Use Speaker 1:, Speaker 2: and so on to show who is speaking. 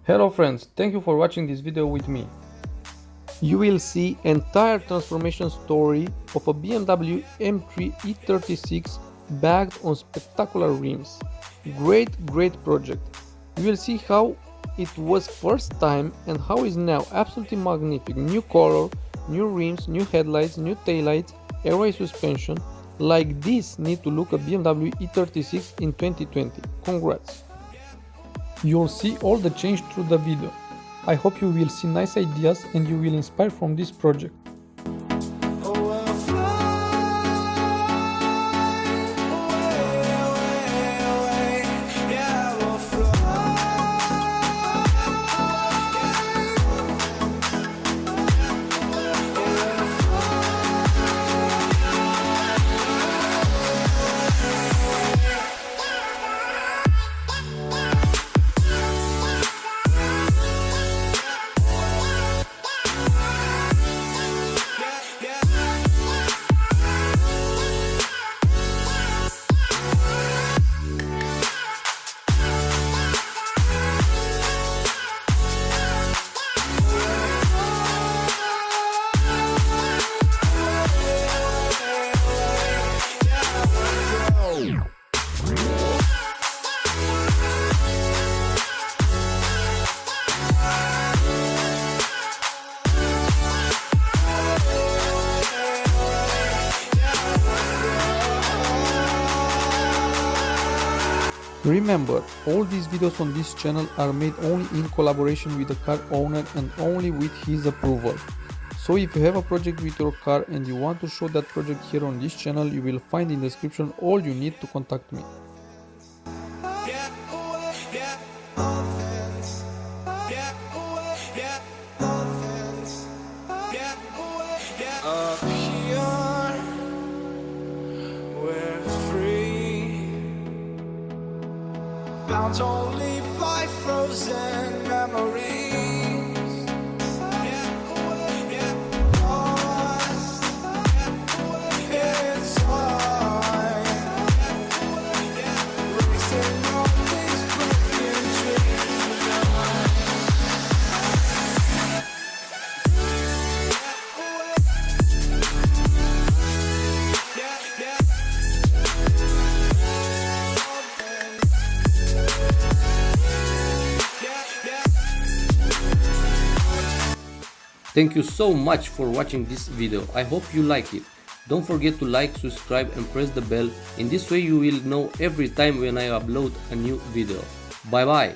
Speaker 1: Hello friends, thank you for watching this video with me. You will see entire transformation story of a BMW M3 E36 bagged on spectacular rims. Great project. You will see how it was first time and how is now absolutely magnific. New color, new rims, new headlights, new taillights, airway suspension. Like this need to look a BMW E36 in 2020. Congrats! You'll see all the change through the video. I hope you will see nice ideas and you will inspire from this project. Remember, all these videos on this channel are made only in collaboration with the car owner and only with his approval. So if you have a project with your car and you want to show that project here on this channel, you will find in the description all you need to contact me.
Speaker 2: Bound only by frozen memories. Lost in time, racing all these broken
Speaker 3: Thank you so much for watching this video. I hope you like it. Don't forget to like, subscribe and press the bell. In this way you will know every time when I upload a new video. Bye bye.